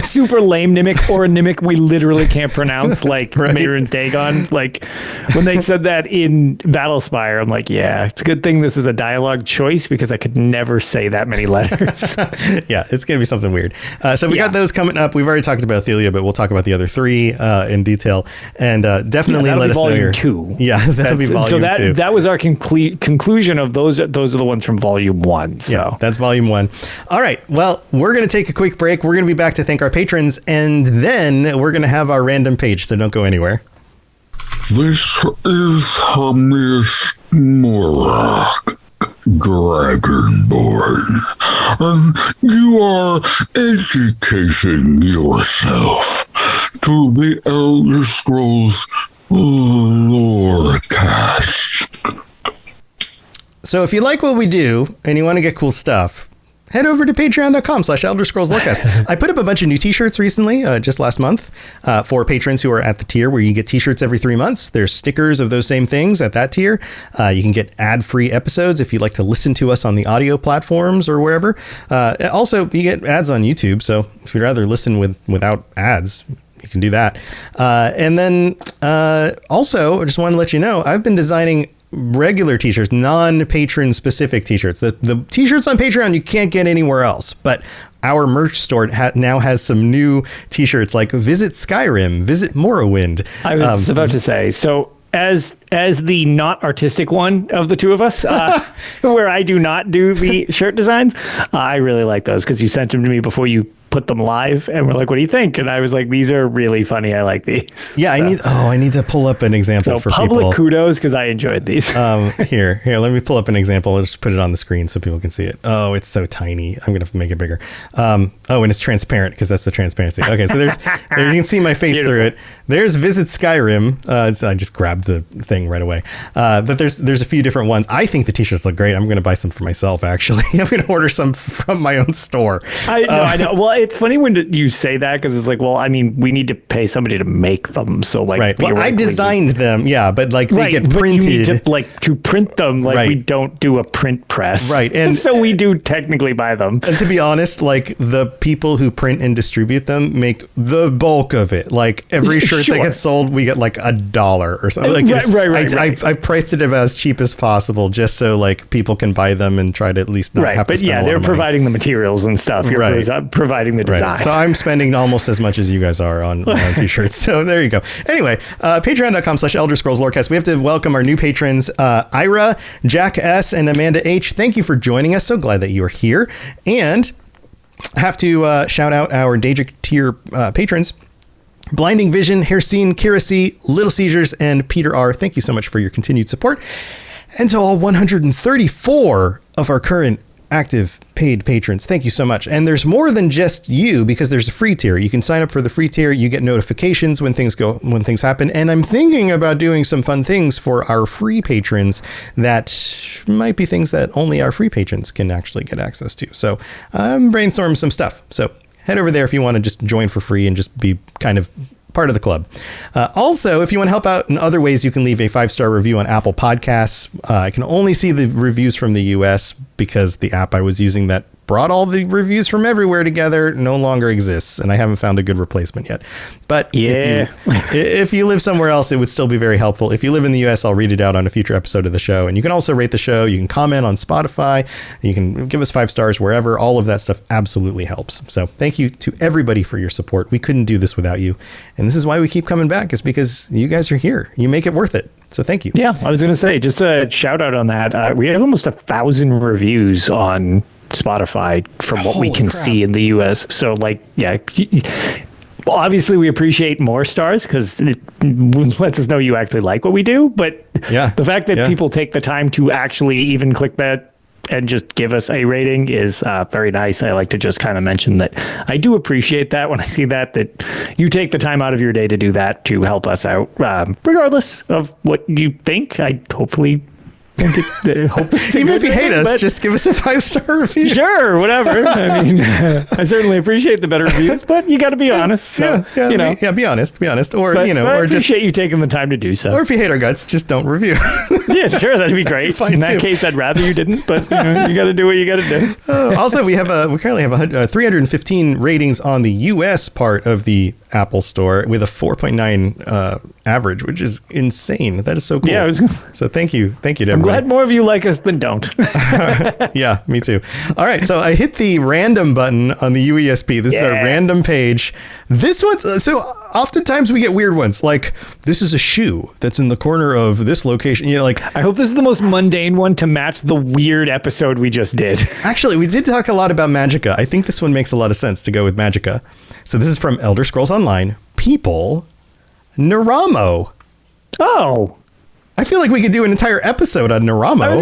Super lame Nimic, or a Nimic we literally can't pronounce, like Mehrunes Dagon. Like when they said that in Battlespire, I'm like, it's a good thing this is a dialogue choice because I could never say that many letters. Yeah, it's gonna be something weird. So we got those coming up. We've already talked about Athelia, but we'll talk about the other three in detail, and definitely let us know your volume 2. Yeah, that'll be volume 2. That was our conclusion of those are the ones from volume 1. 1. So Yeah, that's volume 1. All right. Well, we're going to take a quick break. We're going to be back to thank our patrons, and then we're going to have our random page. So don't go anywhere. This is Hamish Morak, Dragonborn, and you are educating yourself to the Elder Scrolls Lorecast. So if you like what we do and you want to get cool stuff, head over to patreon.com/Elder Scrolls Lorecast. I put up a bunch of new t-shirts recently, just last month, for patrons who are at the tier where you get t-shirts every 3 months. There's stickers of those same things at that tier. You can get ad-free episodes if you'd like to listen to us on the audio platforms or wherever. Also, you get ads on YouTube, so if you'd rather listen without ads, you can do that. And then also, I just want to let you know, I've been designing regular t-shirts, non-patron specific t-shirts. The t-shirts on Patreon you can't get anywhere else, but our merch store now has some new t-shirts like Visit Skyrim, Visit Morrowind. I was about to say, so as the not artistic one of the two of us, where I do not do the shirt designs, I really like those because you sent them to me before you put them live, and we're like, what do you think? And I was like, these are really funny. I like these. Yeah, so. I need to pull up an example for public people. Kudos, because I enjoyed these. Here, let me pull up an example. I'll just put it on the screen so people can see it. Oh, it's so tiny. I'm gonna have to make it bigger. And it's transparent because that's the transparency. Okay, so there you can see my face through it. There's Visit Skyrim. So I just grabbed the thing right away. But there's a few different ones. I think the t-shirts look great. I'm gonna buy some for myself. Actually, I'm gonna order some from my own store. I know. Well, it's funny when you say that because it's like, well, I mean, we need to pay somebody to make them. So like, right. Well, I designed them. Yeah, but like they get printed. But you need to print them. Like we don't do a print press. Right. And so we do technically buy them. And to be honest, like the people who print and distribute them make the bulk of it. Like every shirt that gets sold, we get like $1 or something. Like right. I priced it as cheap as possible just so like people can buy them and try to at least not have to spend a lot of money. They're providing the materials and stuff. You're providing the design. So I'm spending almost as much as you guys are on t-shirts. So there you go. Anyway, patreon.com/Elder Scrolls Lorecast. We have to welcome our new patrons, Ira, Jack S, and Amanda H. Thank you for joining us. So glad that you are here. And have to shout out our Daedric tier patrons. Blinding Vision, Hercene, Kira C, Little Seizures, and Peter R. Thank you so much for your continued support. And to all 134 of our current active paid patrons, thank you so much. And there's more than just you, because there's a free tier. You can sign up for the free tier. You get notifications when things happen. And I'm thinking about doing some fun things for our free patrons that might be things that only our free patrons can actually get access to. So I'm brainstorming some stuff. So head over there if you want to just join for free and just be kind of part of the club. Also, if you want to help out in other ways, you can leave a 5-star review on Apple Podcasts. I can only see the reviews from the US because the app I was using that brought all the reviews from everywhere together no longer exists, and I haven't found a good replacement yet. But if you live somewhere else, it would still be very helpful. If you live in the US, I'll read it out on a future episode of the show. And you can also rate the show. You can comment on Spotify. You can give us 5 stars wherever. All of that stuff absolutely helps. So thank you to everybody for your support. We couldn't do this without you. And this is why we keep coming back, is because you guys are here. You make it worth it. So thank you. Yeah, I was going to say, just a shout out on that. We have almost 1,000 reviews on Spotify from what we can see in the US. So like, yeah, well, obviously we appreciate more stars because it lets us know you actually like what we do. But the fact that people take the time to actually even click that and just give us a rating is very nice. I like to just kind of mention that I do appreciate that when I see that you take the time out of your day to do that to help us out, regardless of what you think. I hopefully even if you hate us, just give us a 5-star review. Sure, whatever. I mean, I certainly appreciate the better reviews, but you got to be honest. So, be honest. Or but, or appreciate you taking the time to do so. Or if you hate our guts, just don't review. Yeah, sure, that'd be great. In that case, I'd rather you didn't. But you got to do what you got to do. Also, we currently have 315 ratings on the US part of the Apple Store with a 4.9 average, which is insane. That is so cool. Yeah, so thank you to I'm everybody. glad more of you like us than don't. Yeah, me too. All right, so I hit the random button on the UESP. This is a random page. This one's so oftentimes we get weird ones, like this is a shoe that's in the corner of this location. You know, like I hope this is the most mundane one to match the weird episode we just did. Actually, we did talk a lot about Magicka. I think this one makes a lot of sense to go with Magicka. So this is from Elder Scrolls Online. People, Naramo. Oh. I feel like we could do an entire episode on Naramo.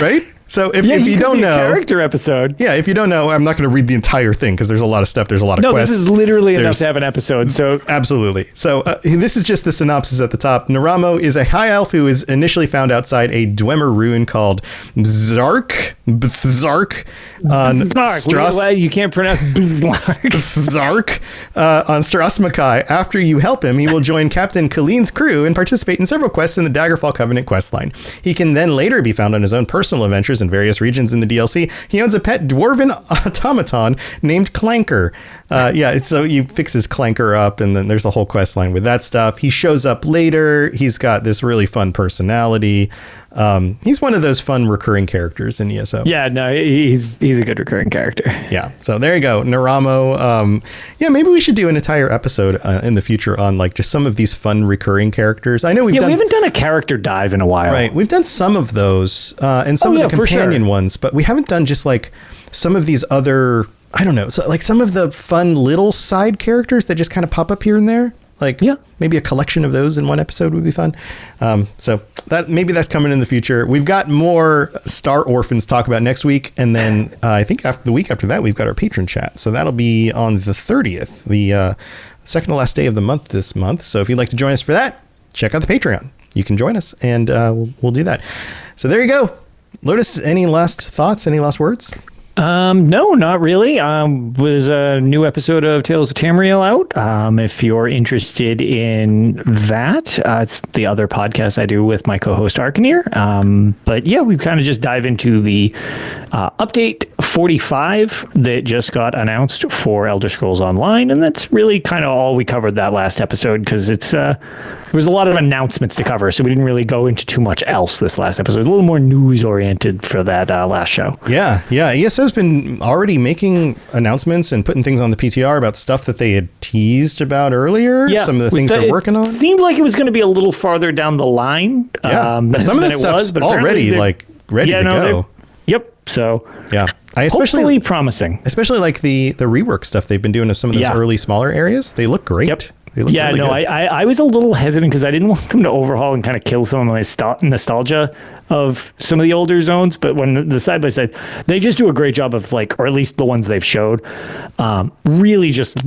Right? So if you don't know, character episode. Yeah, if you don't know, I'm not going to read the entire thing because there's a lot of stuff. There's a lot of quests. This is literally enough to have an episode. So absolutely. So this is just the synopsis at the top. Naramo is a high elf who is initially found outside a Dwemer ruin called Bzark on Well, you can't pronounce Bzark on Strasmakai. After you help him, he will join Captain Kaleem's crew and participate in several quests in the Daggerfall Covenant questline. He can then later be found on his own personal adventures in various regions in the DLC. He owns a pet dwarven automaton named Clanker. So you fix his Clanker up, and then there's a whole quest line with that stuff. He shows up later. He's got this really fun personality. He's one of those fun recurring characters in ESO. Yeah, no, he's a good recurring character. Yeah, so there you go, Naramo. Maybe we should do an entire episode in the future on like just some of these fun recurring characters. I know we haven't done a character dive in a while. Right, we've done some of those and some of the companion ones, but we haven't done just like some of these other, I don't know, so like some of the fun little side characters that just kind of pop up here and there. Like maybe a collection of those in one episode would be fun. So that's coming in the future. We've got more Star Orphans to talk about next week. And then I think the week after that, we've got our patron chat. So that'll be on the 30th, the second to last day of the month this month. So if you'd like to join us for that, check out the Patreon. You can join us and we'll do that. So there you go. Lotus, any last thoughts? Any last words? No, not really. There's a new episode of Tales of Tamriel out. If you're interested in that, it's the other podcast I do with my co-host Arcaneer. But yeah, we kind of just dive into the update 45 that just got announced for Elder Scrolls Online, and that's really kind of all we covered that last episode because there was a lot of announcements to cover, so we didn't really go into too much else this last episode. A little more news oriented for that last show. Yeah. ESO's been already making announcements and putting things on the PTR about stuff that they had teased about earlier. Yeah, some of the things they're working on. Seemed like it was going to be a little farther down the line. Yeah, some of that stuff's already ready to go. Yep. So yeah, hopefully promising. Especially like the rework stuff they've been doing of some of those early smaller areas. They look great. Yep. Really good. I was a little hesitant because I didn't want them to overhaul and kind of kill some of my nostalgia of some of the older zones. But when the side by side, they just do a great job of or at least the ones they've showed, really just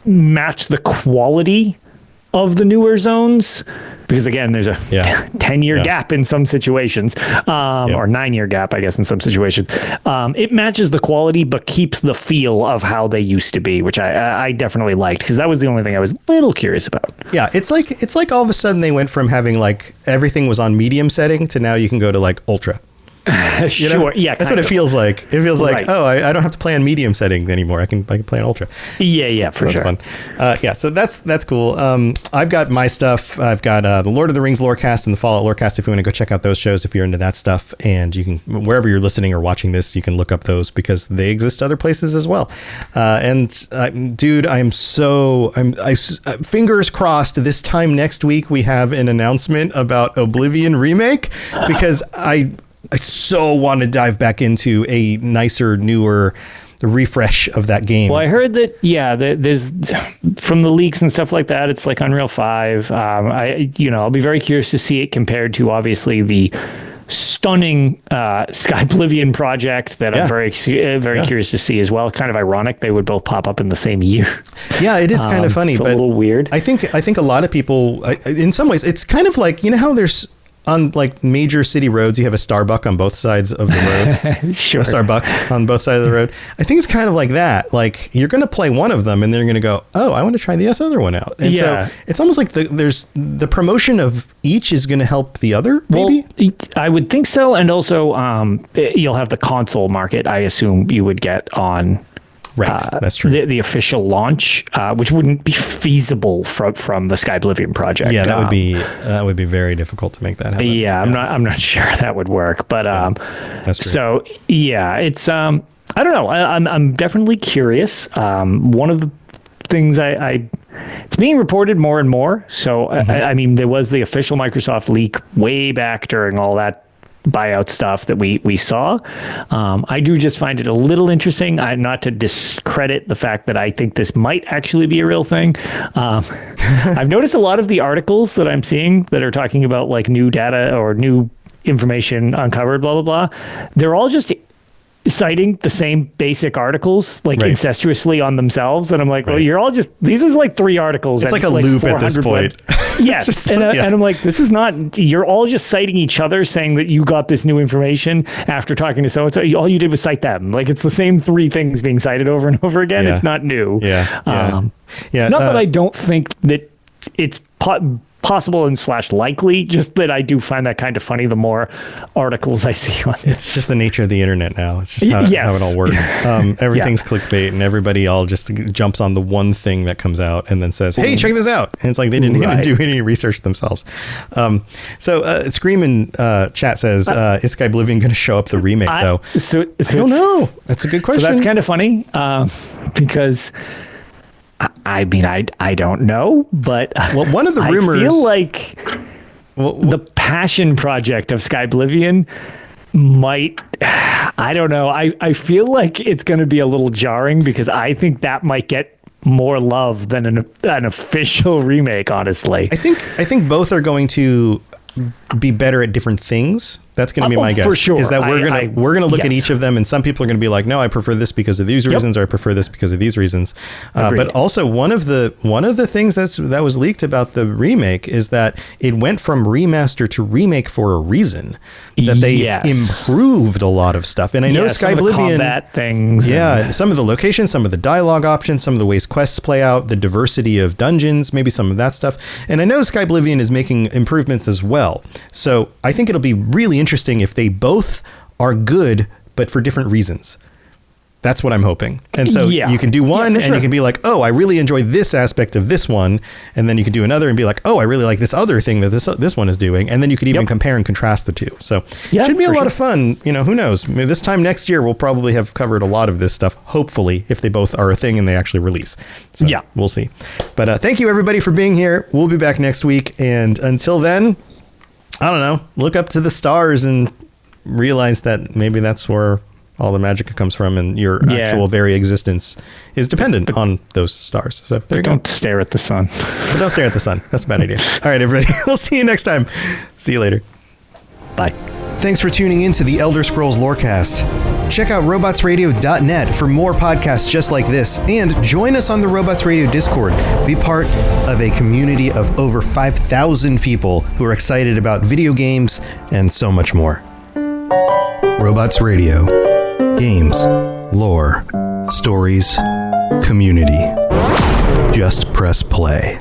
match the quality of the newer zones. Because again, there's a 10-year gap in some situations, or 9-year gap, I guess, in some situations. It matches the quality, but keeps the feel of how they used to be, which I definitely liked, because that was the only thing I was a little curious about. Yeah, it's like all of a sudden they went from having everything was on medium setting to now you can go to ultra. Sure. Yeah, that's what it feels like. It feels like, I don't have to play on medium setting anymore. I can play on ultra. Yeah, for sure. Fun. So that's cool. I've got my stuff. I've got the Lord of the Rings Lorecast and the Fallout Lorecast. If you want to go check out those shows, if you're into that stuff, and you can, wherever you're listening or watching this, you can look up those because they exist other places as well. Dude, fingers crossed. This time next week we have an announcement about Oblivion remake because I so want to dive back into a nicer, newer refresh of that game. Well, I heard that, there's from the leaks and stuff like that, it's like Unreal 5. I'll be very curious to see it compared to obviously the stunning Sky Oblivion project that I'm very curious to see as well. Kind of ironic they would both pop up in the same year. Yeah, it is kind of funny, but a little weird. I think a lot of people, in some ways, it's kind of like, how there's on major city roads, you have a Starbucks on both sides of the road. Sure. A Starbucks on both sides of the road. I think it's kind of like that. You're going to play one of them and then you're going to go, oh, I want to try this other one out. And so it's almost like there's the promotion of each is going to help the other, maybe? Well, I would think so. And also you'll have the console market, I assume you would get on Right, that's true. The official launch, which wouldn't be feasible from the Sky Oblivion project. Yeah, that would be very difficult to make that happen. Yeah, I'm not sure that would work, but that's true. So yeah, it's I don't know. I'm definitely curious. One of the things it's being reported more and more. So I mean, there was the official Microsoft leak way back during all that buyout stuff that we saw. I do just find it a little interesting. Not to discredit the fact that I think this might actually be a real thing. I've noticed a lot of the articles that I'm seeing that are talking about like new data or new information uncovered, blah, blah, blah. They're all just citing the same basic articles like incestuously on themselves, and I'm like, well, you're all just, these is like 3 articles. It's like a loop at this point. Yes. And I'm like, this is not, you're all just citing each other saying that you got this new information after talking to so-and-so. All you did was cite them. Like, it's the same 3 things being cited over and over again. It's not new. Not that I don't think that it's possible and / likely, just that I do find that kind of funny the more articles I see on this. It's just the nature of the internet now. It's just how it all works. Everything's clickbait, and everybody all just jumps on the one thing that comes out and then says, hey, check this out. And it's like they didn't even do any research themselves. So Scream in chat says, is Sky Oblivion going to show up the remake, though? So I don't know. That's a good question. So that's kind of funny because I mean, I don't know, but one of the rumors, I feel like the passion project of Sky Oblivion might, I don't know. I feel like it's going to be a little jarring because I think that might get more love than an official remake, honestly. I think both are going to be better at different things. That's going to be my guess. For sure. Is that we're going to look at each of them, and some people are going to be like, no, I prefer this because of these reasons, or I prefer this because of these reasons. But also one of the things that was leaked about the remake is that it went from remaster to remake for a reason. That they improved a lot of stuff. And I know Sky Oblivion, combat things. Some of the locations, some of the dialogue options, some of the ways quests play out, the diversity of dungeons, maybe some of that stuff. And I know Sky Oblivion is making improvements as well. So I think it'll be really interesting if they both are good, but for different reasons. That's what I'm hoping. And so you can do one and you can be like, oh, I really enjoy this aspect of this one. And then you can do another and be like, oh, I really like this other thing that this one is doing. And then you could even compare and contrast the two. So it should be a lot of fun. You know, who knows? Maybe this time next year, we'll probably have covered a lot of this stuff, hopefully, if they both are a thing and they actually release. So we'll see. But thank you, everybody, for being here. We'll be back next week. And until then, I don't know, look up to the stars and realize that maybe that's where all the magic comes from, and your actual very existence is dependent on those stars. So don't stare at the sun. But don't stare at the sun. That's a bad idea. All right, everybody. We'll see you next time. See you later. Bye. Thanks for tuning in to the Elder Scrolls Lorecast. Check out robotsradio.net for more podcasts just like this, and join us on the Robots Radio Discord. Be part of a community of over 5,000 people who are excited about video games and so much more. Robots Radio. Games, lore, stories, community. Just press play.